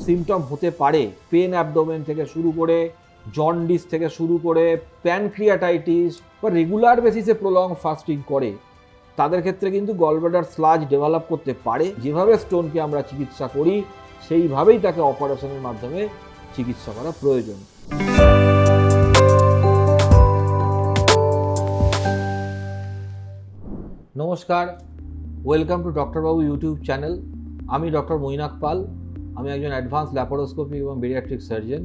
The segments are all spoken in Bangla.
সিমটম হতে পারে, পেন অ্যাবডোমেন থেকে শুরু করে জন্ডিস থেকে শুরু করে প্যানক্রিয়াটাইটিস বা রেগুলার বেসিসে প্রলং ফাস্টিং করে, তাদের ক্ষেত্রে কিন্তু গলব্লাডার স্লাজ ডেভেলপ করতে পারে। যেভাবে স্টোনকে আমরা চিকিৎসা করি সেইভাবেই তাকে অপারেশনের মাধ্যমে চিকিৎসা করা প্রয়োজন। নমস্কার, ওয়েলকাম টু ডক্টরবাবু ইউটিউব চ্যানেল। আমি ডক্টর মৈনাক পাল। আমি একজন অ্যাডভান্স ল্যাপারোস্কোপি এবং বেরিয়াট্রিক সার্জন।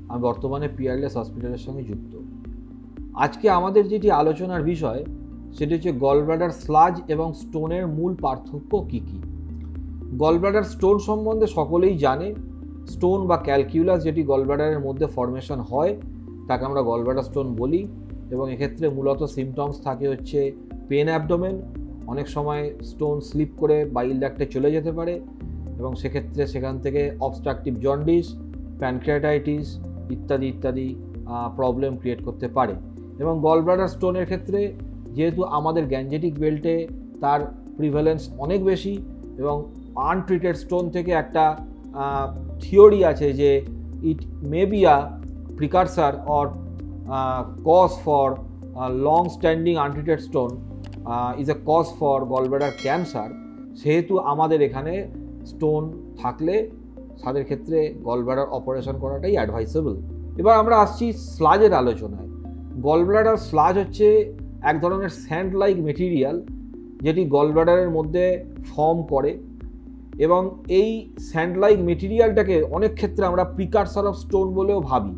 আমি বর্তমানে পিয়ারলেস হসপিটালের সঙ্গে যুক্ত। আজকে আমাদের যেটি আলোচনার বিষয় সেটি হচ্ছে গলব্লাডার স্লাজ এবং স্টোনের মূল পার্থক্য কী কী। গলব্লাডার স্টোন সম্বন্ধে সকলেই জানে। স্টোন বা ক্যালকিউলাস যেটি গলব্লাডারের মধ্যে ফর্মেশন হয় তাকে আমরা গলব্লাডার স্টোন বলি, এবং এক্ষেত্রে মূলত সিমটমস থাকে হচ্ছে পেন অ্যাবডোমেন। অনেক সময় স্টোন স্লিপ করে বাইল ডাক্টে চলে যেতে পারে এবং সেক্ষেত্রে সেখান থেকে অবস্ট্রাকটিভ জন্ডিস, প্যানক্রিয়াটাইটিস ইত্যাদি ইত্যাদি প্রবলেম ক্রিয়েট করতে পারে। এবং গলব্লাডার স্টোনের ক্ষেত্রে যেহেতু আমাদের গ্যাঞ্জেটিক বেল্টে তার প্রিভ্যালেন্স অনেক বেশি, এবং আনট্রিটেড স্টোন থেকে একটা থিওরি আছে যে it may be a precursor or cause for long standing untreated stone is a cause for gallbladder cancer. সেহেতু আমাদের এখানে স্টোন থাকলে তাদের ক্ষেত্রে গলব্লাডার অপারেশন করাটাই অ্যাডভাইসেবল। এবার আমরা আসছি স্লাজের আলোচনায়। গলব্লাডার স্লাজ হচ্ছে এক ধরনের স্যান্ড লাইক মেটেরিয়াল যেটি গলব্লাডারের মধ্যে ফর্ম করে, এবং এই স্যান্ড লাইক মেটেরিয়ালটাকে অনেক ক্ষেত্রে আমরা প্রিকারসার অফ স্টোন বলেও ভাবি।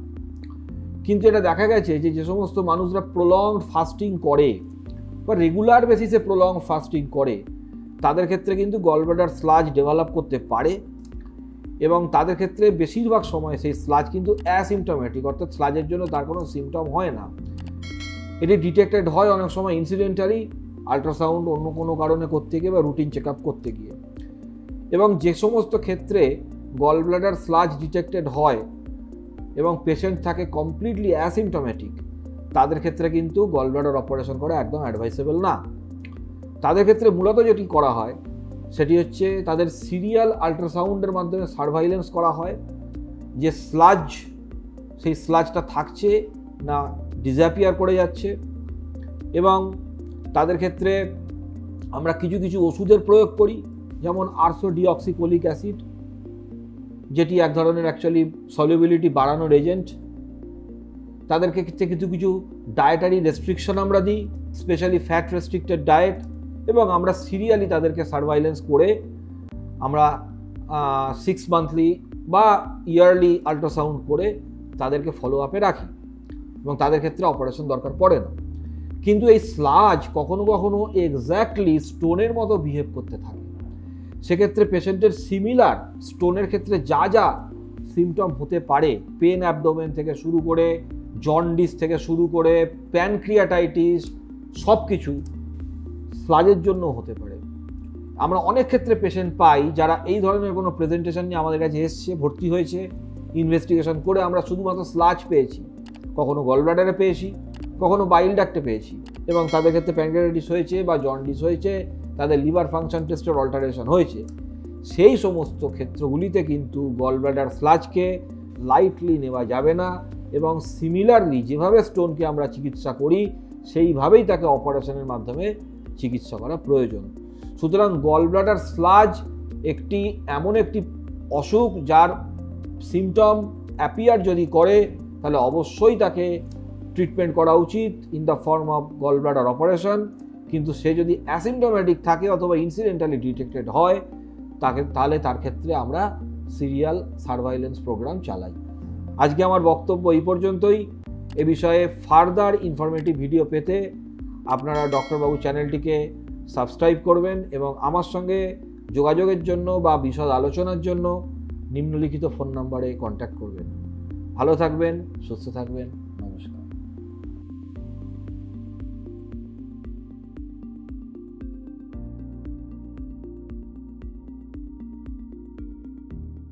কিন্তু এটা দেখা গেছে যে সমস্ত মানুষরা প্রলংড ফাস্টিং করে বা রেগুলার বেসিসে প্রলং ফাস্টিং করে তাদের ক্ষেত্রে কিন্তু গলব্লাডার স্লাজ ডেভেলপ করতে পারে, এবং তাদের ক্ষেত্রে বেশিরভাগ সময় সেই স্লাজ কিন্তু অ্যাসিমটমেটিক, অর্থাৎ স্লাজের জন্য তার কোনো সিমটম হয় না। এটি ডিটেক্টেড হয় অনেক সময় ইনসিডেন্টালি, আল্ট্রাসাউন্ড অন্য কোনো কারণে করতে গিয়ে বা রুটিন চেক আপ করতে গিয়ে। এবং যে সমস্ত ক্ষেত্রে গলব্লাডার স্লাজ ডিটেক্টেড হয় এবং পেশেন্ট থাকে কমপ্লিটলি অ্যাসিমটমেটিক, তাদের ক্ষেত্রে কিন্তু গলব্লাডার অপারেশন করা একদম অ্যাডভাইসেবল না। তাদের ক্ষেত্রে মূলত যেটি করা হয় সেটি হচ্ছে তাদের সিরিয়াল আল্ট্রাসাউন্ডের মাধ্যমে সার্ভাইলেন্স করা হয় যে স্লাজ, সেই স্লাজটা থাকছে না ডিসঅ্যাপিয়ার করে যাচ্ছে। এবং তাদের ক্ষেত্রে আমরা কিছু কিছু ওষুধের প্রয়োগ করি, যেমন আরসোডিঅক্সিকোলিক অ্যাসিড, যেটি এক ধরনের অ্যাকচুয়ালি সলিউবিলিটি বাড়ানোর এজেন্ট। তাদের ক্ষেত্রে কিছু কিছু ডায়েটারি রেস্ট্রিকশন আমরা দিই, স্পেশালি ফ্যাট রেস্ট্রিক্টেড ডায়েট, এবং আমরা সিরিয়ালি তাদেরকে সার্ভাইলেন্স করে আমরা 6 মান্থলি বা ইয়ারলি আল্ট্রাসাউন্ড করে তাদেরকে ফলো আপে রাখি, এবং তাদের ক্ষেত্রে অপারেশন দরকার পড়ে না। কিন্তু এই স্লাজ কখনো কখনো এক্স্যাক্টলি স্টোনের মতো বিহেভ করতে থাকে। সেক্ষেত্রে পেশেন্টের সিমিলার স্টোনের ক্ষেত্রে যা যা সিমটম হতে পারে, পেন অ্যাবডোমেন থেকে শুরু করে জন্ডিস থেকে শুরু করে প্যানক্রিয়াটাইটিস, সব কিছু স্লাজের জন্য হতে পারে। আমরা অনেক ক্ষেত্রে পেশেন্ট পাই যারা এই ধরনের কোনো প্রেজেন্টেশন নিয়ে আমাদের কাছে এসছে, ভর্তি হয়েছে, ইনভেস্টিগেশন করে আমরা শুধুমাত্র স্লাজ পেয়েছি, কখনো গলব্লাডারে পেয়েছি, কখনো বাইল ডাক্টে পেয়েছি, এবং তাদের ক্ষেত্রে প্যানক্রিয়াটাইটিস হয়েছে বা জন্ডিস হয়েছে, তাদের লিভার ফাংশন টেস্টের অল্টারেশন হয়েছে। সেই সমস্ত ক্ষেত্রগুলিতে কিন্তু গলব্লাডার স্লাজকে লাইটলি নেওয়া যাবে না, এবং সিমিলারলি যেভাবে স্টোনকে আমরা চিকিৎসা করি সেইভাবেই তাকে অপারেশনের মাধ্যমে চিকিৎসা করা প্রয়োজন। সুতরাং গলব্লাডার স্লাজ এমন একটি অসুখ যার সিমটম অ্যাপিয়ার যদি করে তাহলে অবশ্যই তাকে ট্রিটমেন্ট করা উচিত in the form of gallbladder operation. কিন্তু সে যদি অ্যাসিমটমেটিক থাকে অথবা ইনসিডেন্টালি ডিটেক্টেড হয় তাহলে তার ক্ষেত্রে আমরা সিরিয়াল সার্ভাইলেন্স প্রোগ্রাম চালাই। আজকে আমার বক্তব্য এই পর্যন্তই। এ বিষয়ে ফার্দার ইনফরমেটিভ ভিডিও পেতে আপনারা ডক্টরবাবু চ্যানেলটিকে সাবস্ক্রাইব করবেন, এবং আমার সঙ্গে যোগাযোগের জন্য বা বিশদ আলোচনার জন্য নিম্নলিখিত ফোন নম্বরে কন্ট্যাক্ট করবেন। ভালো থাকবেন, সুস্থ থাকবেন।